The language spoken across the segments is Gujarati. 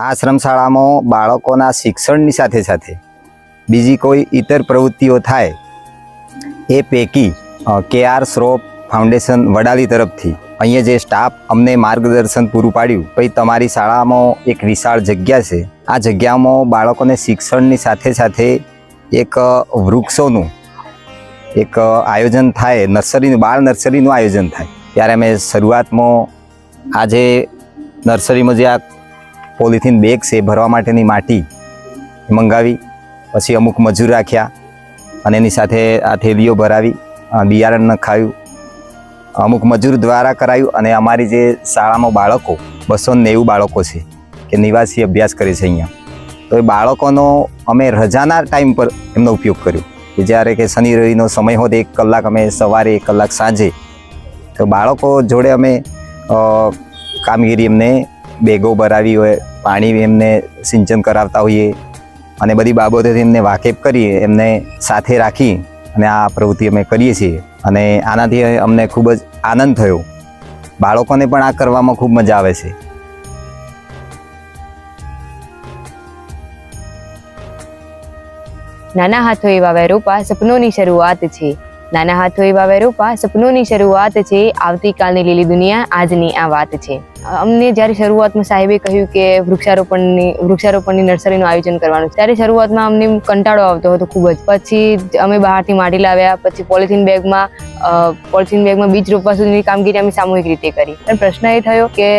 આશ્રમ શાળામાં બાળકોના શિક્ષણની સાથે સાથે બીજી કોઈ ઇતર પ્રવૃત્તિઓ થાય એ પૈકી KR શ્રોફ ફાઉન્ડેશન વડાલી તરફથી અહીંયા જે સ્ટાફ અમને માર્ગદર્શન પૂરું પાડ્યું, પછી તમારી શાળામાં એક વિશાળ જગ્યા છે, આ જગ્યામાં બાળકોને શિક્ષણની સાથે સાથે એક વૃક્ષોનું એક આયોજન થાય, નર્સરીનું બાળ નર્સરીનું આયોજન થાય. ત્યારે અમે શરૂઆતમાં આજે નર્સરીમાં જે આ પોલિથીન બેગ છે ભરવા માટેની માટી મંગાવી, પછી અમુક મજૂર રાખ્યા અને એની સાથે આ થેલીઓ ભરાવી, બિયારણ નખાવ્યું, અમુક મજૂર દ્વારા કરાયું. અને અમારી જે શાળામાં બાળકો 290 બાળકો છે કે નિવાસી અભ્યાસ કરે છે અહીંયા, તો એ બાળકોનો અમે રજાના ટાઈમ પર એમનો ઉપયોગ કર્યો કે જ્યારે કે શનિ રવિનો સમય હોત 1 કલાક અમે સવારે 1 કલાક સાંજે, તો બાળકો જોડે અમે કામગીરી એમને બેગો ભરાવી હોય, પાણી એમને સિંચન કરાવતા હોઈએ અને બધી બાબતોથી એમને વાકેફ કરી એમને સાથે રાખી અને આ પ્રવૃત્તિ અમે કરીએ છીએ. અને આનાથી અમને ખૂબ જ આનંદ થયો, બાળકોને પણ આ કરવામાં ખૂબ મજા આવે છે. નાના હાથોએ વાવ્યા રોપા સપનોની શરૂઆત છે. નાના હાથોએ વાવ્યા રોપા સપનોની શરૂઆત છે. આવતીકાલની લીલી દુનિયા આજની આ વાત છે. અમને જ્યારે શરૂઆતમાં સાહેબે કહ્યું કે વૃક્ષારોપણની નર્સરીનું આયોજન કરવાનું, ત્યારે શરૂઆતમાં અમને કંટાળો આવતો હતો ખૂબ જ. પછી અમે બહારથી માટી લાવ્યા, પછી પોલિથીન બેગમાં બીજ રોપવા સુધીની કામગીરી અમે સામૂહિક રીતે કરી. પણ પ્રશ્ન એ થયો કે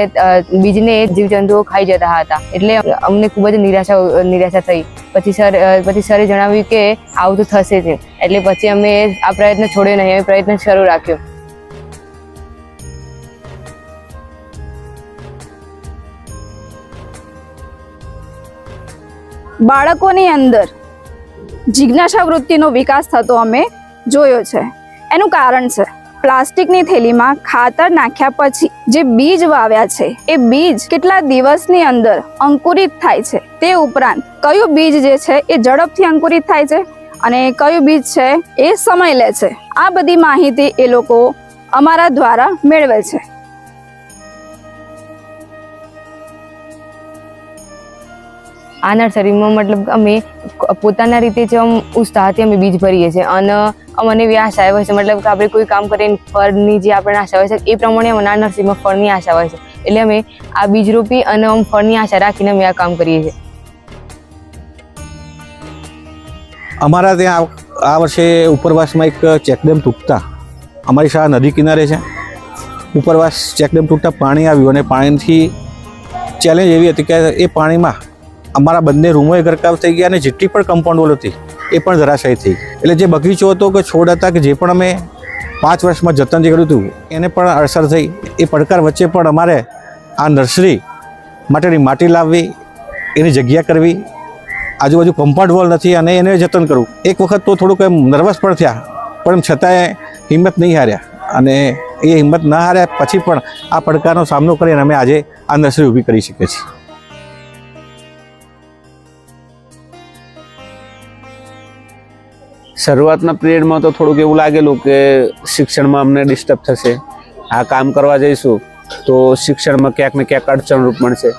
બીજને જીવજંતુઓ ખાઈ જતા હતા, એટલે અમને ખૂબ જ નિરાશા થઈ. પછી સરે જણાવ્યું કે આવું તો થશે જ, એટલે પછી અમે આ પ્રયત્ન છોડ્યો નહીં, અમે પ્રયત્ન શરૂ રાખ્યો. બાળકોની અંદર જિજ્ઞાસા વૃત્તિનો વિકાસ થતો અમે જોયો છે. એનું કારણ છે પ્લાસ્ટિકની થેલીમાં ખાતર નાખ્યા પછી જે બીજ વાવ્યા છે એ બીજ કેટલા દિવસની અંદર અંકુરિત થાય છે, તે ઉપરાંત કયું બીજ જે છે એ ઝડપથી અંકુરિત થાય છે અને કયું બીજ છે એ સમય લે છે. આ બધી માહિતી એ લોકો અમારા દ્વારા મેળવે છે. આ નર્સરીમાં મતલબ અમે પોતાના રીતે જ ઉત્સાહથી અમે બીજ ભરીએ છીએ અને અમને એવી આશા હોય છે, મતલબ કે આપણે કોઈ કામ કરીને ફળની જે આપણને આશા હોય છે એ પ્રમાણે અમારા નર્સરીમાં ફળની આશા હોય છે, એટલે અમે આ બીજ રોપી અને ફળની આશા રાખીને અમે આ કામ કરીએ છીએ. અમારા ત્યાં આ વર્ષે ઉપરવાસમાં એક ચેકડેમ તૂટતા, અમારી શાળા નદી કિનારે છે, ઉપરવાસ ચેકડેમ તૂટતા પાણી આવ્યું અને પાણીથી ચેલેન્જ એવી હતી કે એ પાણીમાં અમારા બંને રૂમો ગરકાવ થઈ ગયા અને જેટલી પણ કમ્પાઉન્ડ વોલ હતી એ પણ ધરાશાયી થઈ. એટલે જે બગીચો હતો કે છોડ હતા કે જે પણ અમે 5 વર્ષમાં જતન જે કર્યું હતું એને પણ અસર થઈ. એ પડકાર વચ્ચે પણ અમારે આ નર્સરી માટેની માટી લાવવી, એની જગ્યા કરવી, આજુબાજુ કમ્પાઉન્ડ વોલ નથી અને એને જતન કરવું. એક વખત તો થોડુંક એમ નર્વસ પણ થયા, પણ છતાંય હિંમત નહીં હાર્યા અને એ હિંમત ન હાર્યા પછી પણ આ પડકારનો સામનો કરીને અમે આજે આ નર્સરી ઊભી કરી શકીએ છીએ. શરૂઆતના પિરિયડમાં તો થોડુંક એવું લાગેલું કે શિક્ષણમાં અમને ડિસ્ટર્બ થશે, આ કામ કરવા જઈશું તો શિક્ષણમાં ક્યાંક ને ક્યાંક અડચણરૂપ મળશે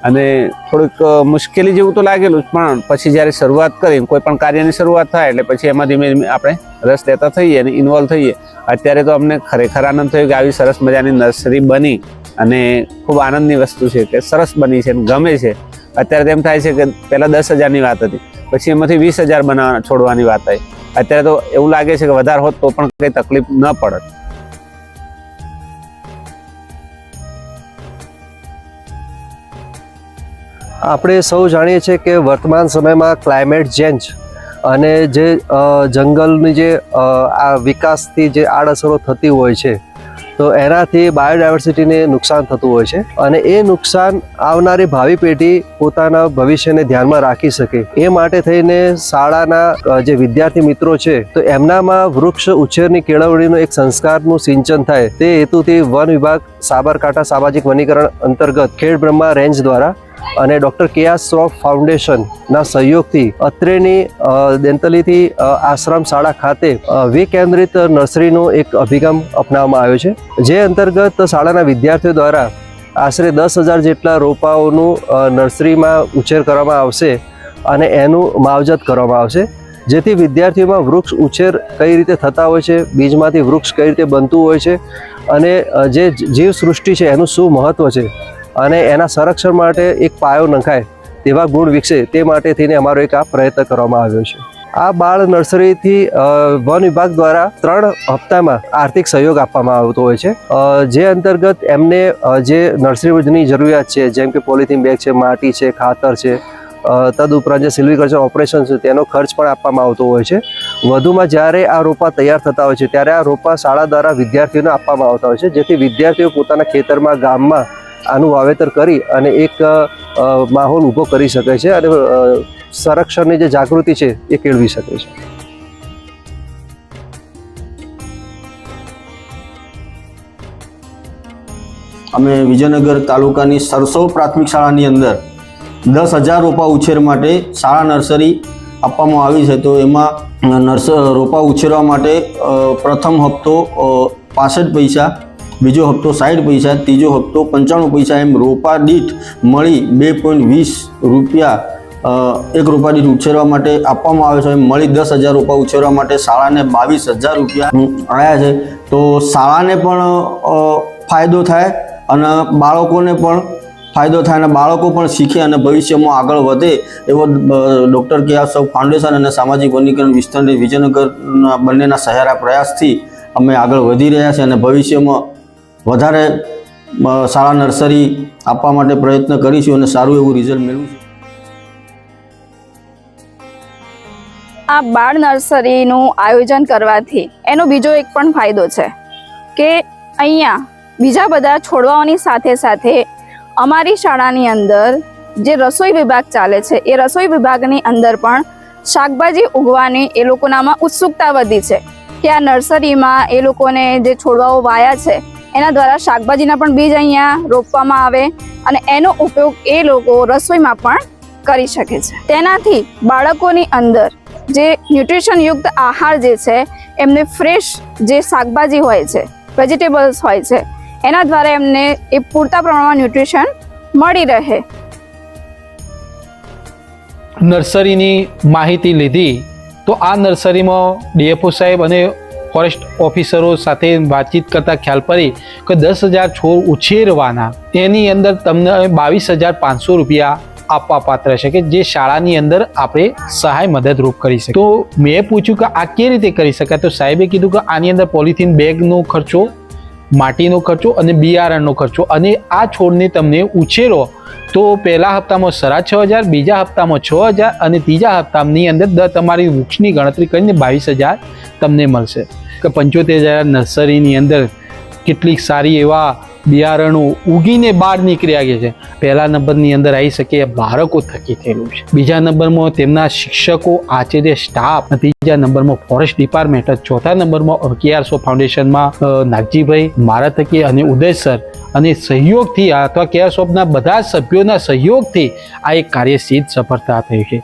અને થોડીક મુશ્કેલી જેવું તો લાગેલું. પણ પછી જ્યારે શરૂઆત કરી, કોઈ પણ કાર્યની શરૂઆત થાય એટલે પછી એમાં ધીમે ધીમે આપણે રસ લેતા થઈએ અને ઇન્વોલ્વ થઈએ. અત્યારે તો અમને ખરેખર આનંદ થયો કે આવી સરસ મજાની નર્સરી બની અને ખૂબ આનંદની વસ્તુ છે કે સરસ બની છે અને ગમે છે. અત્યારે તો એમ થાય છે કે પહેલાં 10,000ની વાત હતી, પછી એમાંથી 20,000 છોડવાની વાત આવી. અત્યારે તો એવું લાગે છે કે વધારે હોત તો પણ કંઈ તકલીફ ન પડત. આપણે સૌ જાણીએ છીએ કે વર્તમાન સમયમાં ક્લાઇમેટ ચેન્જ અને જે જંગલની જે આ વિકાસથી જે આડઅસરો થતી હોય છે, તો એનાથી બાયોડાયવર્સિટીને નુકસાન થતું હોય છે અને એ નુકસાન આવનારી ભાવિ પેઢી પોતાના ભવિષ્યને ધ્યાનમાં રાખી શકે એ માટે થઈને શાળાના જે વિદ્યાર્થી મિત્રો છે તો એમનામાં વૃક્ષ ઉછેરની કેળવણીનું એક સંસ્કારનું સિંચન થાય તે હેતુથી વન વિભાગ સાબરકાંઠા સામાજિક વનીકરણ અંતર્ગત ખેડબ્રહ્મા રેન્જ દ્વારા અને ડૉક્ટર KR શ્રોફ ફાઉન્ડેશનના સહયોગથી અત્રેની દેંતલીથી આશ્રમ શાળા ખાતે વિકેન્દ્રિત નર્સરીનો એક અભિગમ અપનાવવામાં આવ્યો છે, જે અંતર્ગત શાળાના વિદ્યાર્થીઓ દ્વારા આશરે 10,000 જેટલા રોપાઓનું નર્સરીમાં ઉછેર કરવામાં આવશે અને એનું માવજત કરવામાં આવશે, જેથી વિદ્યાર્થીઓમાં વૃક્ષ ઉછેર કઈ રીતે થતા હોય છે, બીજમાંથી વૃક્ષ કઈ રીતે બનતું હોય છે અને જે જીવસૃષ્ટિ છે એનું શું મહત્ત્વ છે અને એના સંરક્ષણ માટે એક પાયો નંખાય તેવા ગુણ વિકસે તે માટે થઈને અમારો એક આ પ્રયત્ન કરવામાં આવ્યો છે. આ બાળ નર્સરીથી વન વિભાગ દ્વારા 3 હપ્તામાં આર્થિક સહયોગ આપવામાં આવતો હોય છે, જે અંતર્ગત એમને જે નર્સરીની જરૂરિયાત છે જેમ કે પોલિથીન બેગ છે, માટી છે, ખાતર છે, તદુપરાંત જે સિલ્વીકલ્ચર ઓપરેશન છે તેનો ખર્ચ પણ આપવામાં આવતો હોય છે. વધુમાં જ્યારે આ રોપા તૈયાર થતા હોય છે ત્યારે આ રોપા શાળા દ્વારા વિદ્યાર્થીઓને આપવામાં આવતા હોય છે, જેથી વિદ્યાર્થીઓ પોતાના ખેતરમાં, ગામમાં આનું વાવેતર કરી અને એક માહોલ ઊભો કરી શકે છે અને સંરક્ષણની જે જાગૃતિ છે એ કેળવી શકે છે. અમે વિજયનગર તાલુકાની સરસવ પ્રાથમિક શાળાની અંદર 10,000 રોપા ઉછેર માટે શાળા નર્સરી આપવામાં આવી છે. તો એમાં રોપા ઉછેરવા માટે પ્રથમ હપ્તો 65 પૈસા, બીજો હપ્તો 60 પૈસા, ત્રીજો હપ્તો 95 પૈસા, એમ રોપા દીઠ મળી 2.20 રૂપિયા એક રોપા દીઠ ઉછેરવા માટે આપવામાં આવે છે. એમ મળી 10,000 રોપા ઉછેરવા માટે શાળાને 22,000 રૂપિયા આવ્યા છે. તો શાળાને પણ ફાયદો થાય અને બાળકોને પણ ફાયદો થાય અને બાળકો પણ શીખે અને ભવિષ્યમાં આગળ વધે એવો ડૉક્ટર કે.આર. શ્રોફ ફાઉન્ડેશન અને સામાજિક વનીકરણ વિસ્તરણ વિજયનગરના બંનેના સહારા પ્રયાસથી અમે આગળ વધી રહ્યા છીએ અને ભવિષ્યમાં વધારે શાળા નર્સરી આપવા માટે પ્રયત્ન કરીશું અને સારું એવું રિઝલ્ટ મેળવીશું. આ બાળ નર્સરીનું આયોજન કરવાથી એનો બીજો એક પણ ફાયદો છે કે અહીંયા બીજા બધા છોડવાઓની સાથે સાથે અમારી શાળાની અંદર જે રસોઈ વિભાગ ચાલે છે એ રસોઈ વિભાગની અંદર પણ શાકભાજી ઉગવાની એ લોકોનામાં ઉત્સુકતા વધી છે કે આ નર્સરીમાં એ લોકોને જે છોડવાઓ વાયા છે એના દ્વારા શાકભાજીના પણ બીજ અહીંયા રોપવામાં આવે અને એનો ઉપયોગ એ લોકો રસોઈમાં પણ કરી શકે છે. તેનાથી બાળકોની અંદર જે ન્યુટ્રિશનયુક્ત આહાર જે છે એમને ફ્રેશ જે શાકભાજી હોય છે, વેજીટેબલ્સ હોય છે, એના દ્વારા એમને એ પૂરતા પ્રમાણમાં ન્યુટ્રિશન મળી રહે. નર્સરીની માહિતી લીધી તો આ નર્સરીમાં ડીએફઓ સાહેબ અને ફોરેસ્ટ ઓફિસરો સાથે વાતચીત કરતા ખ્યાલ પડી કે 10,000 છોડ ઉછેરવાના એની અંદર તમને 22,500 રૂપિયા આપવા પાત્ર છે કે જે શાળાની અંદર આપણે સહાય મદદરૂપ કરી શકીએ. તો મેં પૂછ્યું કે આ કેવી રીતે કરી શકાય, તો સાહેબે કીધું કે આની અંદર પોલિથીન બેગનો ખર્ચો, માટીનો ખર્ચો અને બિયારણનો ખર્ચો, અને આ છોડને તમને ઉછેરો તો પહેલા હપ્તામાં 6,500, બીજા હપ્તામાં 6,000 અને ત્રીજા હપ્તાની અંદર તમારી વૃક્ષની ગણતરી કરીને 22,000 તમને મળશે. કે 75,000 નર્સરીની અંદર કેટલીક સારી એવા બિયારણો ઉગીને બહાર નીકળ્યા ગયા છે. પહેલા નંબરની અંદર આવી શકે એ બાળકો થકી થયેલું છે, બીજા નંબરમાં તેમના શિક્ષકો, આચાર્ય, સ્ટાફ, ત્રીજા નંબરમાં ફોરેસ્ટ ડિપાર્ટમેન્ટ, ચોથા નંબરમાં કે.આર. શ્રોફ ફાઉન્ડેશનમાં નાગજીભાઈ, મારા થકી અને ઉદય સર અને સહયોગથી અથવા કે.આર. શ્રોફના બધા સભ્યોના સહયોગથી આ એક કાર્યસિદ્ધ સફળતા થઈ છે.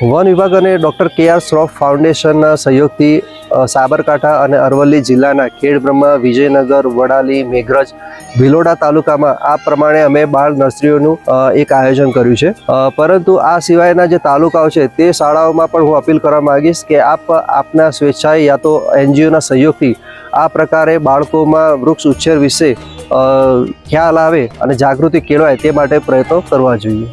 વન વિભાગ અને ડૉક્ટર કે.આર. શ્રોફ ફાઉન્ડેશનના સહયોગથી સાબરકાંઠા અને અરવલ્લી જિલ્લાના ખેડબ્રહ્મા, વિજયનગર, વડાલી, મેઘરજ, ભિલોડા તાલુકામાં આ પ્રમાણે અમે બાળ નર્સરીઓનું એક આયોજન કર્યું છે. પરંતુ આ સિવાયના જે તાલુકાઓ છે તે શાળાઓમાં પણ હું અપીલ કરવા માંગીશ કે આપના સ્વેચ્છાએ યા તો એનજીઓના સહયોગથી આ પ્રકારે બાળકોમાં વૃક્ષ ઉછેર વિશે ખ્યાલ આવે અને જાગૃતિ કેળવાય તે માટે પ્રયત્નો કરવા જોઈએ.